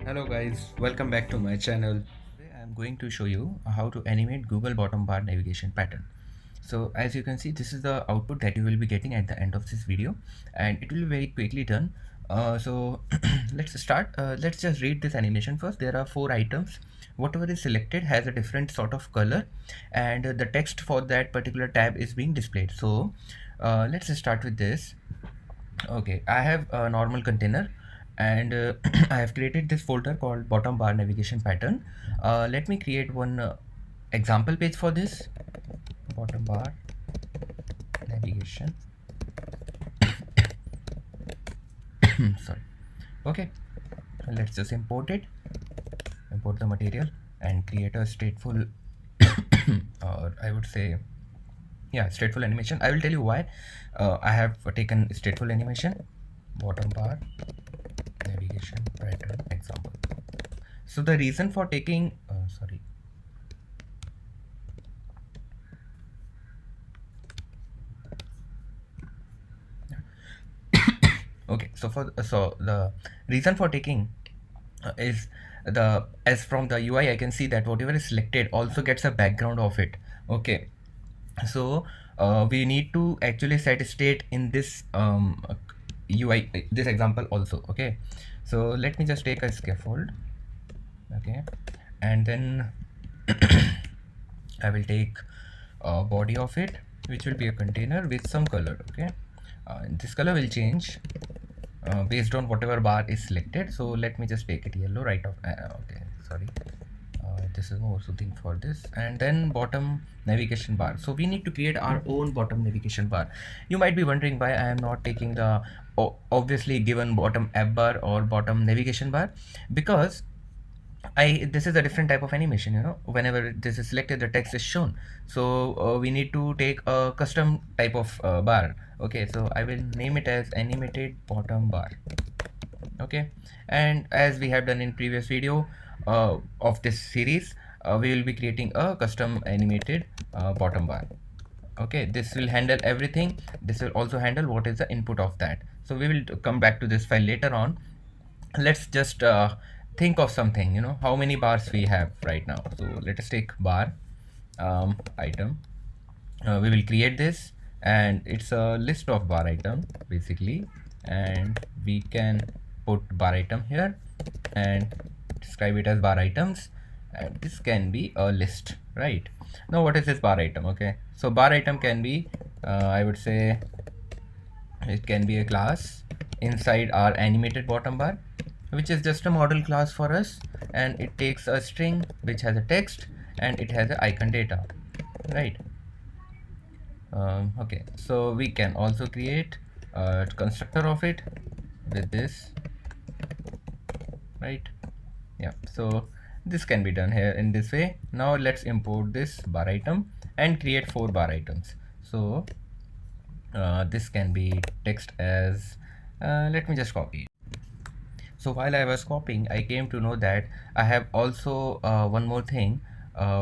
Hello guys, welcome back to my channel. Today I am going to show you how to animate Google bottom bar navigation pattern. So as you can see, this is the output that you will be getting at the end of this video, and it will be very quickly done. So let's start. Let's just read this animation first. There are 4 items. Whatever is selected has a different sort of color, and the text for that particular tab is being displayed. So let's start with this. Okay, I have a normal container, and I have created this folder called bottom bar navigation pattern. Let me create one example page for this bottom bar navigation. Sorry. Okay, let's just import it, import the material, and create a stateful or I would say, yeah, stateful animation. I will tell you why I have taken stateful animation bottom bar navigation pattern example. So the reason for taking sorry okay, so the reason for taking is the as from the UI I can see that whatever is selected also gets a background of it. Okay, so we need to actually set state in this UI, this example also. Okay, so let me just take a scaffold. Okay, and then I will take a body of it, which will be a container with some color. Okay, this color will change based on whatever bar is selected. So let me just take it yellow right off. Okay, sorry, this is more soothing for this. And then bottom navigation bar. So we need to create our own bottom navigation bar. You might be wondering why I am not taking the obviously given bottom app bar or bottom navigation bar, because this is a different type of animation. Whenever this is selected, the text is shown. So we need to take a custom type of bar. Okay, so I will name it as animated bottom bar. Okay, and as we have done in previous video of this series, we will be creating a custom animated bottom bar. Okay, this will handle everything. This will also handle what is the input of that. So we will come back to this file later on. Let's just think of something. How many bars we have right now. So let us take bar item. We will create this, and it's a list of bar item basically, and we can put bar item here and describe it as bar items, and this can be a list. Right now, what is this bar item? Okay, so bar item can be I would say it can be a class inside our animated bottom bar, which is just a model class for us, and it takes a string which has a text and it has an icon data. Right. Okay, so we can also create a constructor of it with this. Right. Yeah, so this can be done here in this way. Now let's import this bar item and create 4 bar items. So this can be text as let me just copy it. So while I was copying, I came to know that I have also one more thing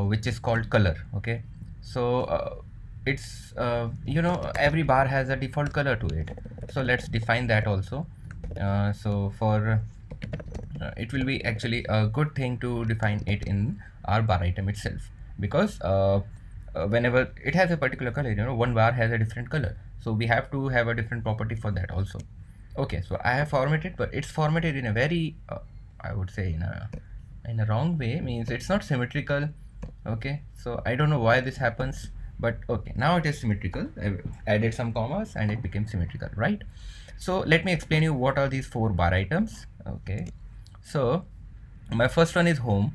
which is called color. Okay, so it's every bar has a default color to it, so let's define that also. So for it will be actually a good thing to define it in our bar item itself, because whenever it has a particular color, one bar has a different color, so we have to have a different property for that also. Okay, so I have formatted, but it's formatted in a very I would say in a wrong way, means it's not symmetrical. Okay, so I don't know why this happens, but okay, now it is symmetrical. I added some commas and it became symmetrical. Right, so let me explain you what are these 4 bar items. Okay, so my first one is home.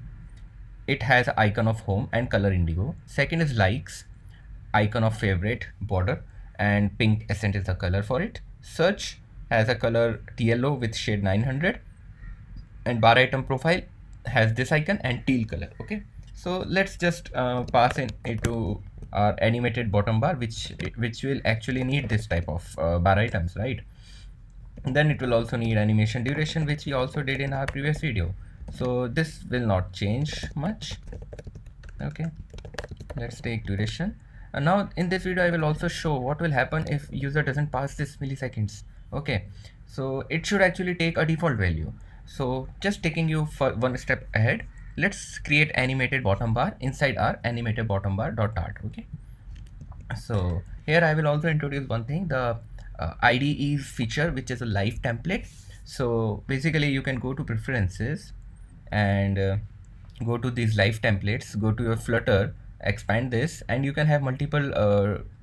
It has icon of home and color indigo. Second is likes, icon of favorite, border, and pink accent is the color for it. Search has a color yellow with shade 900, and bar item profile has this icon and teal color. Okay, so let's just pass in into our animated bottom bar, which will actually need this type of bar items, right? And then it will also need animation duration, which we also did in our previous video, so this will not change much. Okay, let's take duration. And now in this video I will also show what will happen if user doesn't pass this milliseconds. Okay, so it should actually take a default value, So just taking you for one step ahead, let's create animated bottom bar inside our animated bottom bar dot art. Okay, so here I will also introduce one thing, the IDE's feature, which is a live template. So basically you can go to preferences and go to these live templates, go to your Flutter, expand this, and you can have multiple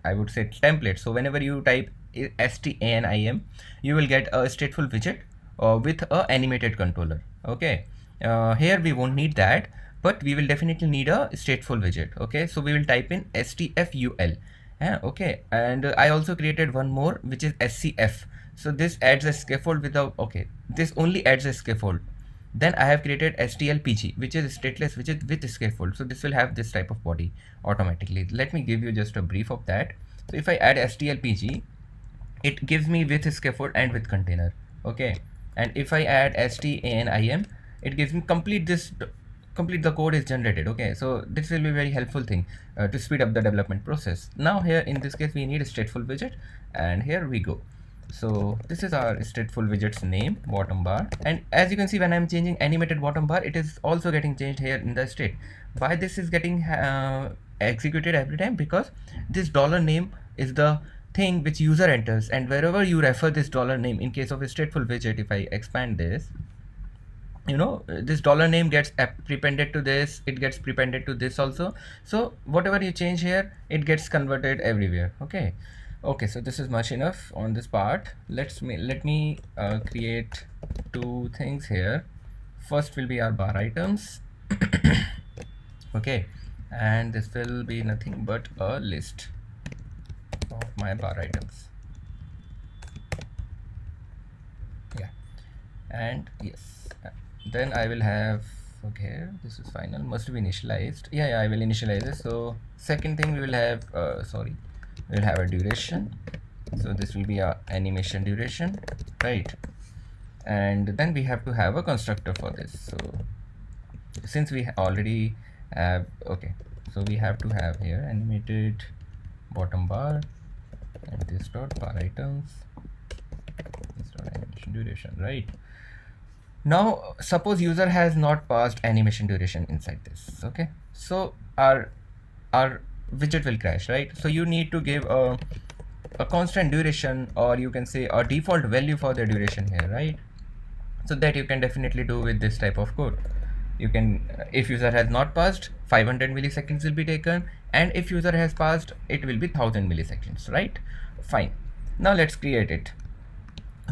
I would say templates. So whenever you type STANIM, you will get a stateful widget with a animated controller. Okay, here we won't need that, but we will definitely need a stateful widget. Okay, so we will type in STFUL. Yeah, okay, and I also created one more, which is SCF. So this adds a scaffold without, okay, this only adds a scaffold. Then I have created STLPG, which is stateless widget with scaffold. So this will have this type of body automatically. Let me give you just a brief of that. So if I add STLPG, it gives me with scaffold and with container. Okay, and if I add STANIM, it gives me complete the code is generated. Okay, so this will be very helpful thing to speed up the development process. Now here in this case we need a stateful widget, and here we go. So this is our stateful widget's name, bottom bar, and as you can see when I'm changing animated bottom bar, it is also getting changed here in the state. Why this is getting executed every time? Because this dollar name is the thing which user enters, and wherever you refer this dollar name, in case of a stateful widget, if I expand this, you know, this dollar name gets prepended to this, it gets prepended to this also. So whatever you change here, it gets converted everywhere. Okay, okay, so this is much enough on this part. Let me create two things here. First will be our bar items. Okay, and this will be nothing but a list of my bar items. Yeah, and yes, then I will have, okay, this is final, must be initialized. Yeah, I will initialize it. So second thing we will have sorry, we'll have a duration. So this will be our animation duration, right? And then we have to have a constructor for this. So since we already have, okay, so we have to have here animated bottom bar and this dot bar items, this dot animation duration, right? Now suppose user has not passed animation duration inside this. Okay, so our widget will crash, right? So you need to give a constant duration, or you can say a default value for the duration here, right? So that you can definitely do with this type of code. You can, if user has not passed, 500 milliseconds will be taken, and if user has passed, it will be 1000 milliseconds, right? Fine, now let's create it.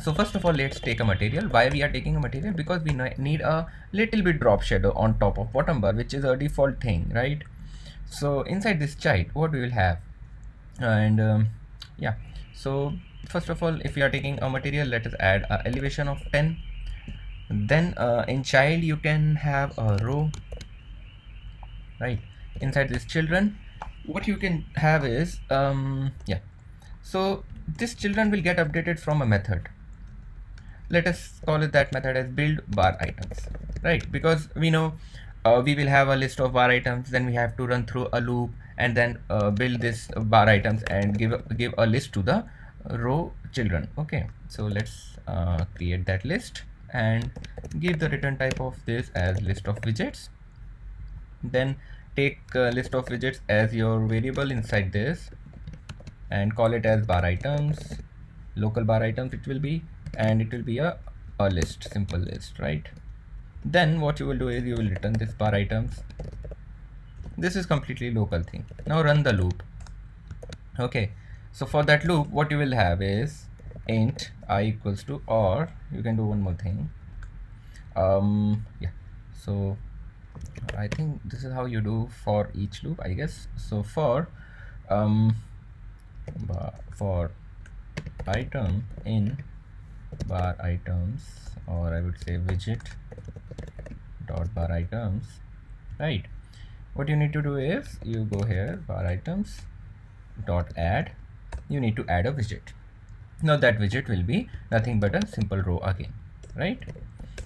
So first of all, let's take a material. Why we are taking a material? Because we need a little bit drop shadow on top of bottom bar, which is a default thing, right? So inside this child, what we will have, and yeah, so first of all, if we are taking a material, let us add a elevation of 10. Then in child you can have a row, right? Inside this children, what you can have is yeah, so this children will get updated from a method. Let us call it that method as build bar items, right? Because we know we will have a list of bar items, then we have to run through a loop and then build this bar items and give a list to the row children. Okay, so let's create that list and give the return type of this as list of widgets. Then take list of widgets as your variable inside this and call it as bar items, local bar items it will be, and it will be a list, simple list, right? Then what you will do is you will return this bar items. This is completely local thing. Now run the loop. Okay, so for that loop, what you will have is int I equals to, or you can do one more thing. Yeah, so I think this is how you do for each loop, I guess. So for item in bar items, or I would say widget dot bar items, right? What you need to do is you go here, bar items dot add, you need to add a widget. Now that widget will be nothing but a simple row again, right?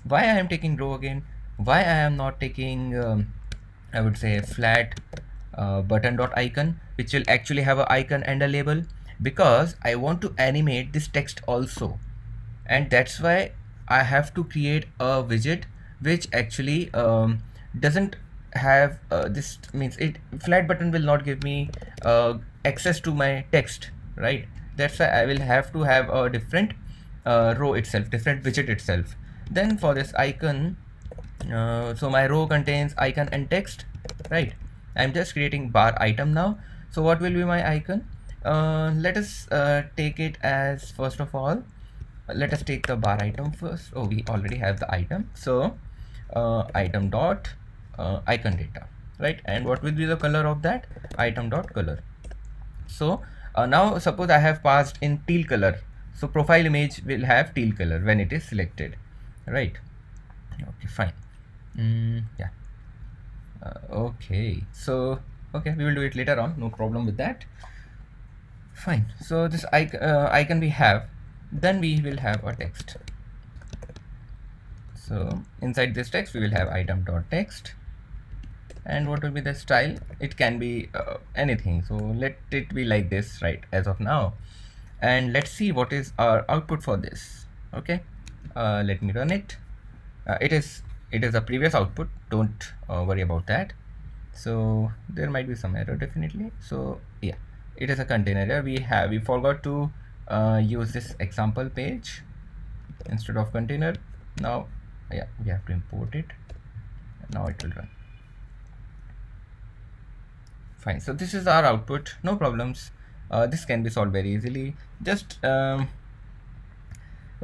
Why I am taking row again? Why I am not taking I would say flat button dot icon, which will actually have an icon and a label? Because I want to animate this text also, and that's why I have to create a widget which actually doesn't have this means it flat button will not give me access to my text, right? That's why I will have to have a different row itself, different widget itself. Then for this icon, so my row contains icon and text, right? I'm just creating bar item now. So what will be my icon? Let us take it as, first of all, let us take the bar item first. Oh, we already have the item. So item dot icon data, right? And what will be the color of that? Item dot color. So now suppose I have passed in teal color, so profile image will have teal color when it is selected, right? Okay, fine. Yeah. Okay, so okay, we will do it later on, no problem with that. Fine. So this icon we have, then we will have a text. So inside this text we will have item dot text. And what will be the style? It can be anything, so let it be like this, right, as of now. And let's see what is our output for this. Okay, let me run it. It is a previous output, don't worry about that. So there might be some error definitely. So yeah, it is a container error. We forgot to use this example page instead of container. Now yeah, we have to import it. Now it will run. Fine. So this is our output, no problems. This can be solved very easily. Just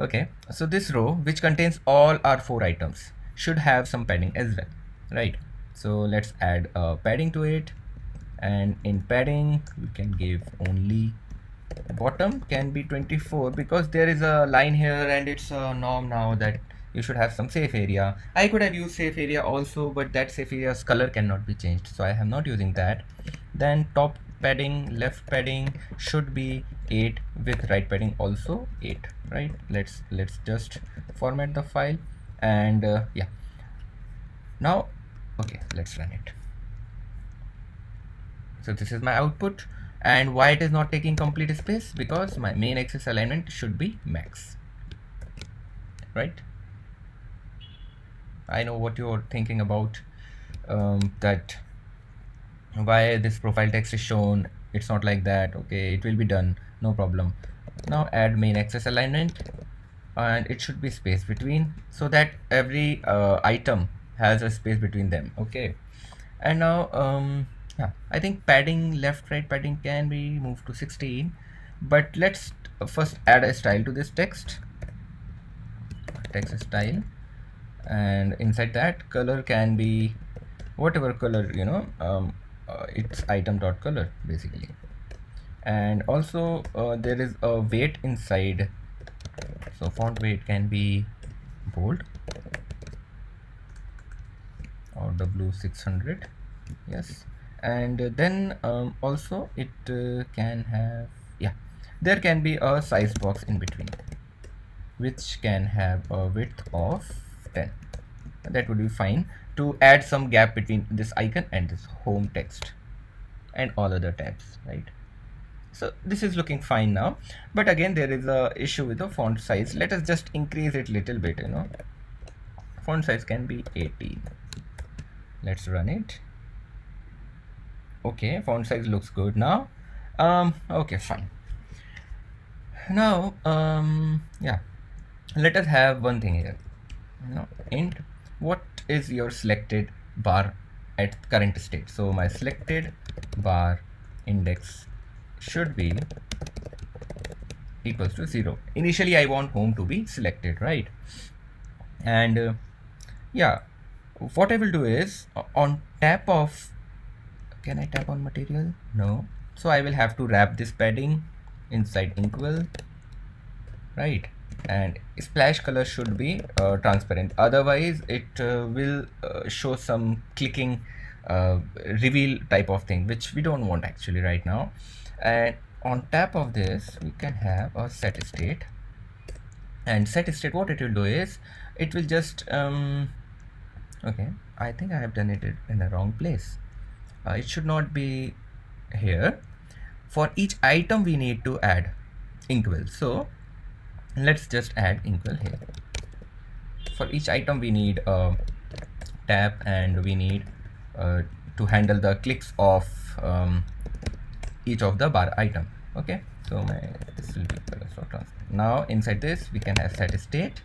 okay, so this row which contains all our 4 items should have some padding as well, right? So let's add padding to it, and in padding we can give only bottom can be 24 because there is a line here and it's a norm now that you should have some safe area. I could have used safe area also, but that safe area's color cannot be changed, so I am not using that. Then top padding, left padding should be 8 with right padding also 8, right? Let's just format the file, and yeah, now okay, let's run it. So this is my output. And why it is not taking complete space? Because my main axis alignment should be max, right? I know what you're thinking about, that why this profile text is shown. It's not like that. Okay, it will be done, no problem. Now add main axis alignment, and it should be space between, so that every item has a space between them. Okay, and now yeah, I think padding, left right padding can be moved to 16, but let's first add a style to this text style, and inside that color can be whatever color, you know, it's item dot color basically. And also there is a weight inside, so font weight can be bold or W600, yes. And then also it can have, yeah, there can be a size box in between which can have a width of 10. That would be fine to add some gap between this icon and this home text and all other tabs, right? So this is looking fine now, but again there is a issue with the font size. Let us just increase it little bit, you know. Font size can be 18. Let's run it. Okay, font size looks good now. Okay, fine. Now yeah, let us have one thing here, you know, int what is your selected bar at current state. So my selected bar index should be equals to 0. Initially I want home to be selected, right? And yeah, what I will do is on tap of, can I tap on material? No. So I will have to wrap this padding inside inkwell, right? And splash color should be transparent, otherwise it will show some clicking reveal type of thing, which we don't want actually right now. And on top of this we can have a set state, and set state, what it will do is it will just okay, I think I have done it in the wrong place. It should not be here. For each item we need to add inkwell, so let's just add inkwell here. for each item we need a tab, and we need to handle the clicks of each of the bar item. Okay, so this will be colors for transfer. Now inside this we can have set state,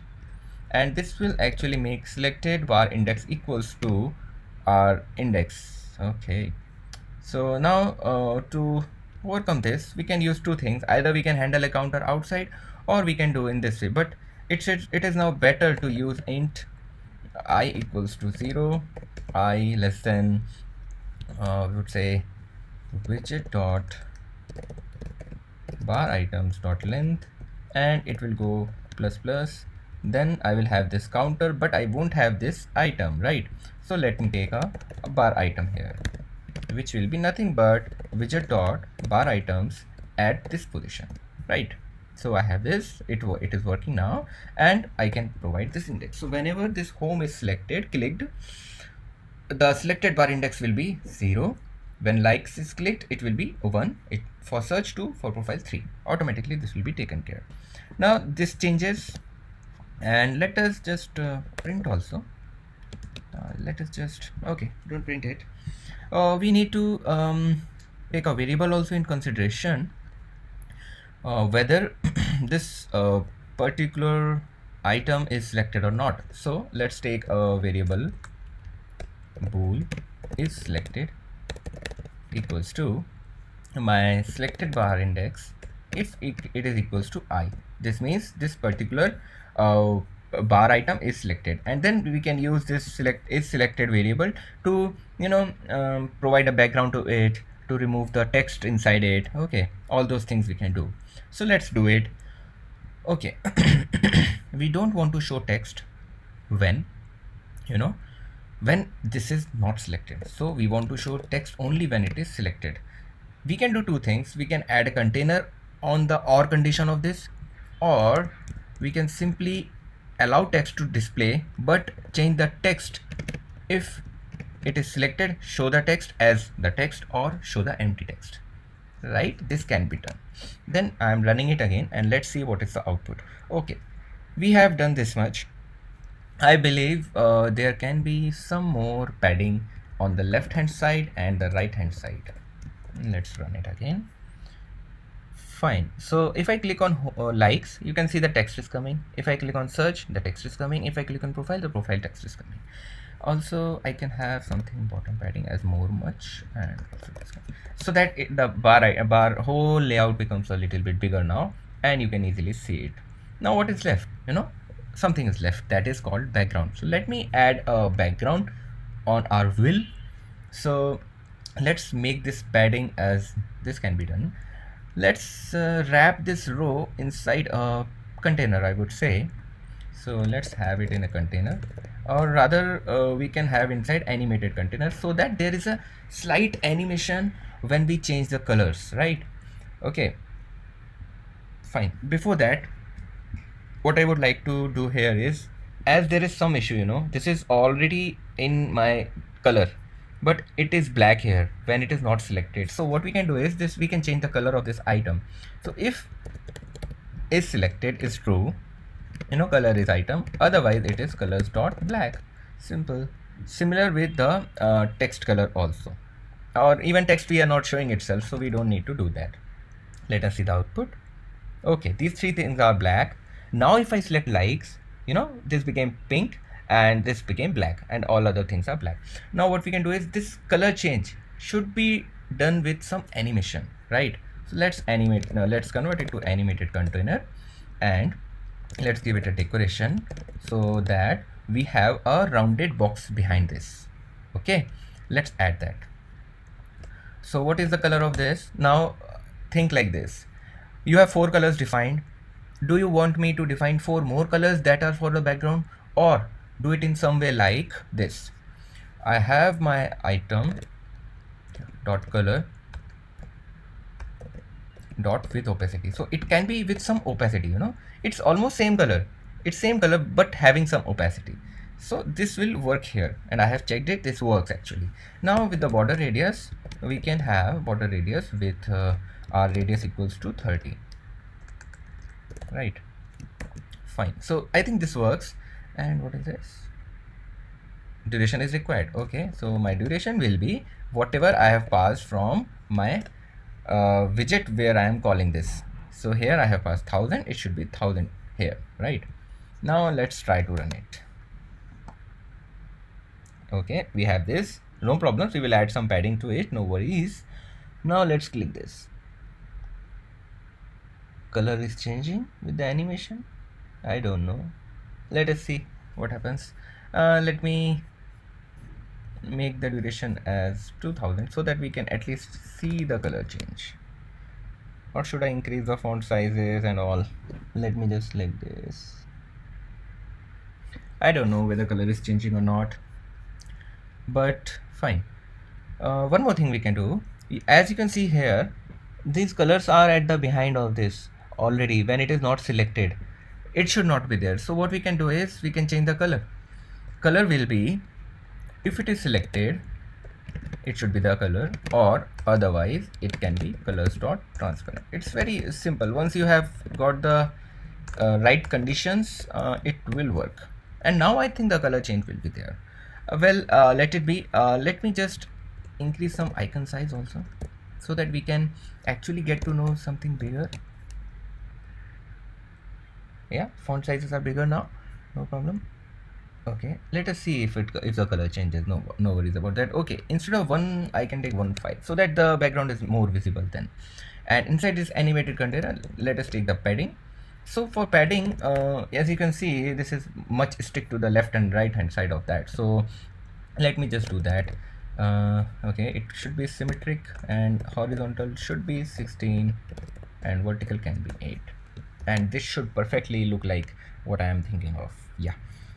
and this will actually make selected bar index equals to our index. Okay, so now to overcome this, we can use two things. Either we can handle a counter outside, or we can do in this way, but it is now better to use int I equals to 0, I less than we would say widget dot bar items dot length, and it will go plus plus. Then I will have this counter, but I won't have this item, right? So let me take a bar item here, which will be nothing but widget dot bar items at this position, right? So I have this, it is working now, and I can provide this index. So whenever this home is selected, clicked, the selected bar index will be 0. When likes is clicked, it will be 1. For search 2, for profile 3. Automatically this will be taken care. Now this changes, and let us just print also. Let us just, okay, don't print it. We need to take a variable also in consideration, whether this particular item is selected or not. So let's take a variable bool is selected equals to my selected bar index if it is equals to I. This means this particular bar item is selected, and then we can use this selected variable to provide a background to it, to remove the text inside it. Okay, all those things we can do. So let's do it. Okay, we don't want to show text when when this is not selected. So we want to show text only when it is selected. We can do two things. We can add a container on the or condition of this, or we can simply allow text to display but change the text. If it is selected, show the text as the text or show the empty text, right? This can be done. Then I am running it again, and let's see what is the output. Okay, we have done this much. I believe there can be some more padding on the left hand side and the right hand side. Let's run it again. Fine. So if I click on likes, you can see the text is coming. If I click on search, the text is coming. If I click on profile, the profile text is coming. Also I can have something bottom padding as more much, and also this one, so that the bar whole layout becomes a little bit bigger now, and you can easily see it. Now what is left? Something is left, that is called background. So let me add a background on our wheel. So let's make this padding as this can be done. Let's wrap this row inside a container, I would say. So let's have it in a container, or rather we can have inside animated container, so that there is a slight animation when we change the colors, right? Okay, fine. Before that, what I would like to do here is, as there is some issue, this is already in my color, but it is black here when it is not selected. So what we can do is this, we can change the color of this item. So if is selected is true, color is item, otherwise it is colors dot black. Simple. Similar with the text color also, or even text we are not showing itself, so we don't need to do that. Let us see the output. Okay, these three things are black. Now if I select likes, this became pink and this became black, and all other things are black. Now what we can do is, this color change should be done with some animation, right? So let's animate. Now let's convert it to animated container, and let's give it a decoration so that we have a rounded box behind this. Okay, let's add that. So what is the color of this? Now think like this. You have 4 colors defined. Do you want me to define 4 more colors that are for the background, or do it in some way like this? I have my item dot color dot with opacity. So it can be with some opacity, it's almost same color. It's same color but having some opacity. So this will work here, and I have checked it. This works actually. Now with the border radius, we can have border radius with our radius equals to 30. Right, fine. So I think this works. And what is this? Duration is required. Okay, so my duration will be whatever I have passed from my widget where I am calling this. So here I have passed 1000, it should be 1000 here, right? Now let's try to run it. Okay, we have this, no problems, we will add some padding to it, no worries. Now let's click this. Color is changing with the animation, I don't know. Let us see what happens. Let me make the duration as 2000 so that we can at least see the color change. Or should I increase the font sizes and all? Let me just like this. I don't know whether color is changing or not, but fine. One more thing we can do, as you can see here, these colors are at the behind of this already. When it is not selected, it should not be there. So what we can do is we can change the color. Color will be, if it is selected, it should be the color, or otherwise it can be colors.transparent. It's very simple. Once you have got the right conditions, it will work. And now I think the color change will be there. Let it be. Let me just increase some icon size also so that we can actually get to know something bigger. Yeah, font sizes are bigger now, no problem. Okay, let us see if the color changes. No worries about that. Okay, instead of 1 I can take 1.5 so that the background is more visible then. And inside this animated container, let us take the padding. So for padding, as you can see, this is much stick to the left and right hand side of that. So let me just do that. Okay, it should be symmetric, and horizontal should be 16 and vertical can be 8, and this should perfectly look like what I am thinking of. Yeah.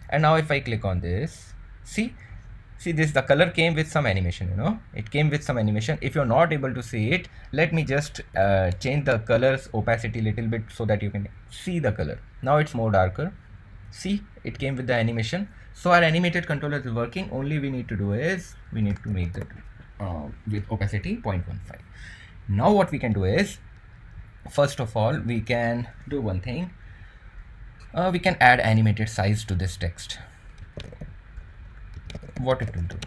And now if I click on this, see this, the color came with some animation, it came with some animation. If you're not able to see it, let me just change the colors opacity a little bit so that you can see the color. Now it's more darker. See, it came with the animation. So our animated controller is working. Only we need to do is we need to make that with opacity 0.15. Now what we can do is, first of all, we can do one thing. We can add animated size to this text. What it will do,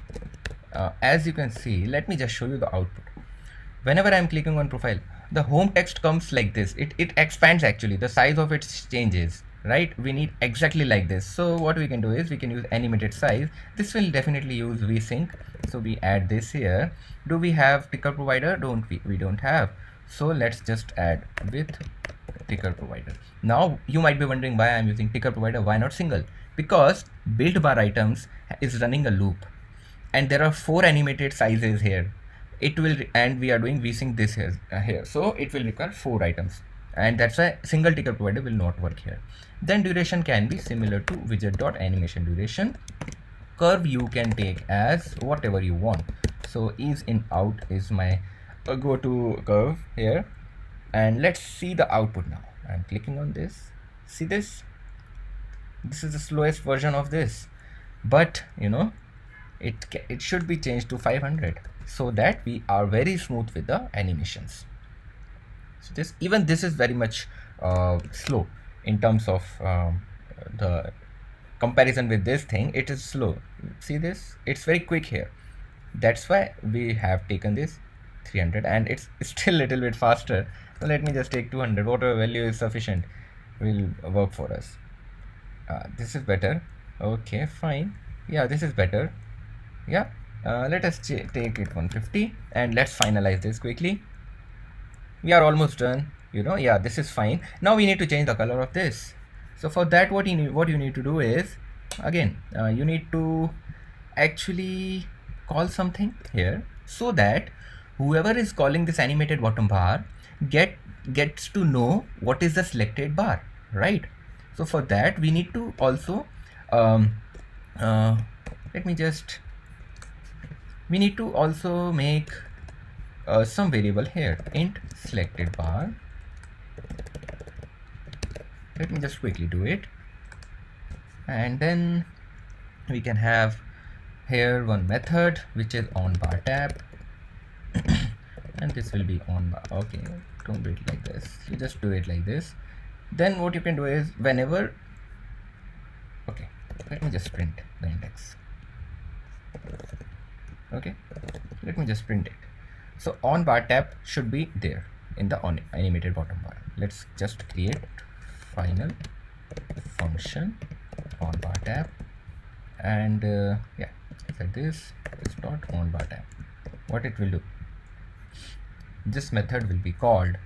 as you can see, let me just show you the output. Whenever I am clicking on profile, the home text comes like this. It expands, actually the size of it changes, right? We need exactly like this. So what we can do is we can use animated size. This will definitely use vsync, so we add this here. Do we have ticker provider? We don't have. So let's just add with ticker provider. Now you might be wondering why I'm using ticker provider, why not single? Because build bar items is running a loop, and there are 4 animated sizes here. It will, and we are doing vsync this here, so it will require 4 items, and that's why single ticker provider will not work here. Then duration can be similar to widget.animation duration. Curve you can take as whatever you want. So ease in out is my go to curve here, and let's see the output now. I'm clicking on this. See this? This is the slowest version of this, but it should be changed to 500 so that we are very smooth with the animations. So this is very much slow in terms of the comparison with this thing. It is slow. See this? It's very quick here. That's why we have taken this 300, and it's still a little bit faster. So let me just take 200. Whatever value is sufficient will work for us. This is better. Okay, fine. Yeah, this is better. Yeah, let us take it 150, and let's finalize this quickly. We are almost done. Yeah, this is fine. Now we need to change the color of this. So for that, what you need to do is, again, you need to actually call something here so that whoever is calling this animated bottom bar gets to know what is the selected bar, right? So for that, we need to also we need to also make some variable here, int selected bar. Let me just quickly do it, and then we can have here one method which is on bar tab, and this will be on bar. Okay, don't do it like this, you just do it like this. Then what you can do is, whenever, okay, Let me just print the index. Okay, let me just print it. So on bar tab should be there in the animated bottom bar. Let's just create final function on bar tab, and yeah, like this dot on bar tab. What it will do, this method will be called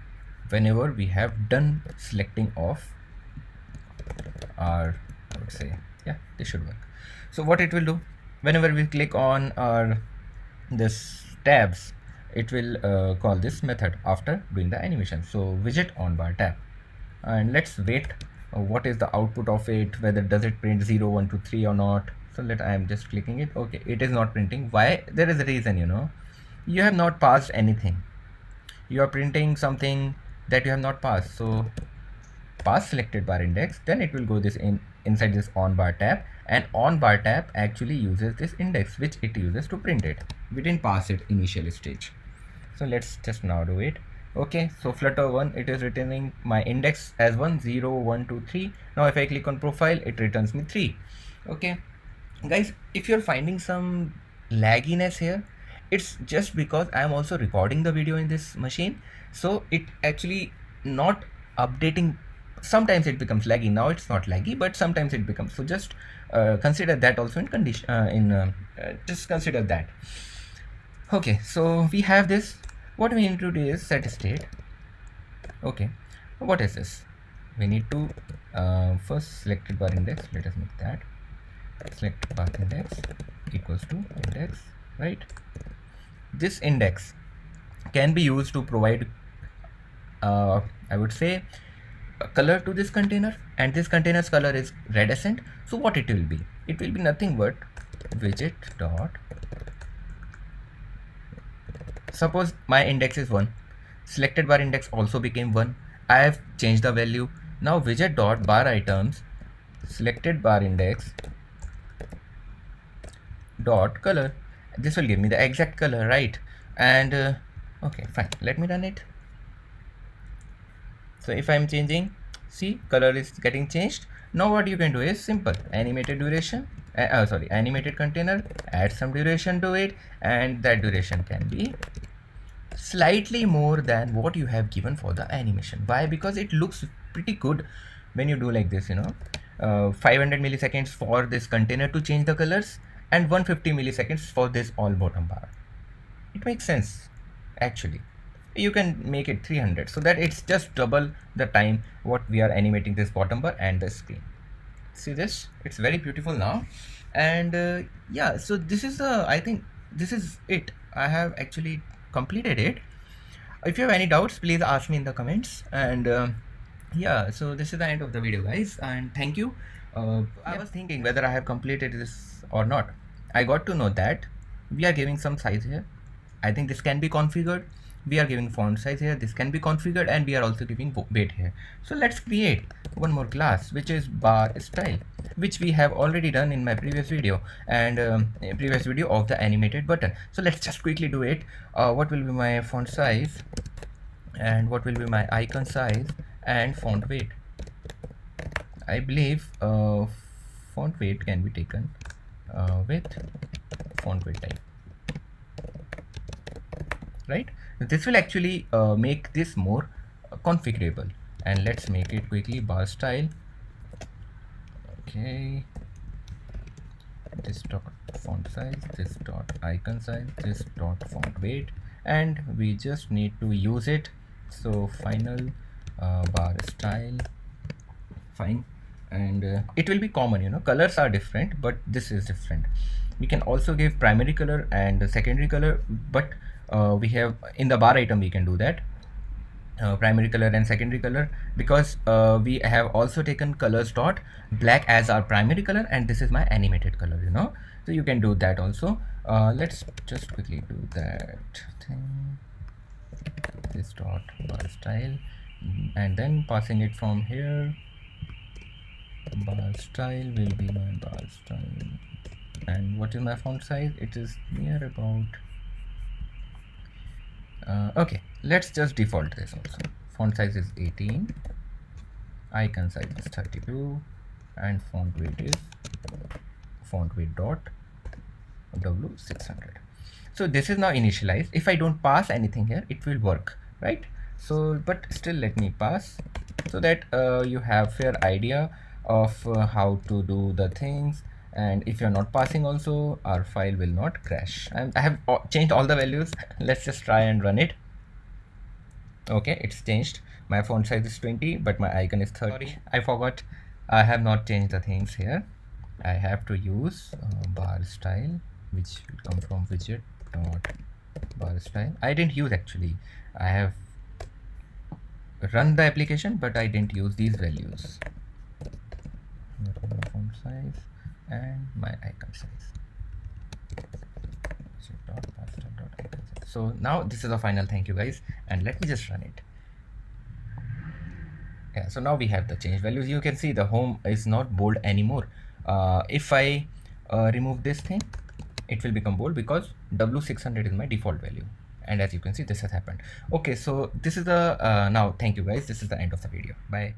whenever we have done selecting of our, I would say, yeah, this should work. So what it will do, whenever we click on our this tabs, it will call this method after doing the animation. So widget on bar tab, and let's wait what is the output of it, whether does it print 0 1 2 3 or not. So I am just clicking it. Okay, it is not printing. Why? There is a reason, you have not passed anything. You are printing something that you have not passed. So pass selected bar index, then it will go this inside this on bar tab, and on bar tab actually uses this index which it uses to print it. We didn't pass it initial stage. So let's just now do it. Okay, so Flutter 1, it is returning my index as 1 0 1 2 3. Now if I click on profile, it returns me 3. Okay guys, if you're finding some lagginess here, it's just because I am also recording the video in this machine, so it actually not updating. Sometimes it becomes laggy. Now it's not laggy, but sometimes it becomes. So just consider that also in condition. Just consider that. Okay, so we have this. What we need to do is set state. Okay, what is this? We need to first selected bar index. Let us make that select bar index equals to index, right? This index can be used to provide I would say a color to this container, and this container's color is redescent. So what it will be? It will be nothing but widget dot, suppose my index is 1, selected bar index also became 1. I have changed the value. Now widget dot bar items selected bar index dot color. This will give me the exact color, right? And okay, fine, let me run it. So if I'm changing, see, color is getting changed. Now what you can do is simple, animated duration, animated container, add some duration to it, and that duration can be slightly more than what you have given for the animation. Why? Because it looks pretty good when you do like this, 500 milliseconds for this container to change the colors, and 150 milliseconds for this all bottom bar. It makes sense actually. You can make it 300 so that it's just double the time what we are animating this bottom bar and the screen. See this, it's very beautiful now. And yeah, so this is I think this is it. I have actually completed it. If you have any doubts, please ask me in the comments. And yeah, so this is the end of the video, guys, and thank you. I was thinking whether I have completed this or not. I got to know that we are giving some size here. I think this can be configured. We are giving font size here, this can be configured, and we are also giving weight here. So let's create one more class which is bar style, which we have already done in my previous video, and previous video of the animated button. So let's just quickly do it. What will be my font size, and what will be my icon size, and font weight? I believe font weight can be taken with font weight type, right? This will actually make this more configurable. And let's make it quickly bar style. Okay, this dot font size, this dot icon size, this dot font weight, and we just need to use it. So final bar style, fine. And it will be common, colors are different, but this is different. We can also give primary color and secondary color, but we have in the bar item we can do that, primary color and secondary color, because we have also taken colors dot black as our primary color, and this is my animated color, so you can do that also. Let's just quickly do that thing, this dot bar style, and then passing it from here. Bar style will be my bar style, and what is my font size? It is near about okay, let's just default this also. Font size is 18, icon size is 32, and font weight is font weight dot w600. So this is now initialized. If I don't pass anything here, it will work, right? So but still let me pass so that you have fair idea of how to do the things. And if you're not passing also, our file will not crash. And I have changed all the values. Let's just try and run it. Okay, it's changed. My font size is 20, but my icon is 30. Sorry, I forgot. I have not changed the things here. I have to use bar style, which will come from widget dot bar style. I didn't use actually. I have run the application, but I didn't use these values. My font size and my icon size. So now this is the final. Thank you guys, and let me just run it. Yeah, so now we have the change values. You can see the home is not bold anymore. If I remove this thing, it will become bold because W600 is my default value. And as you can see, this has happened. Okay, so this is the now thank you guys. This is the end of the video. Bye.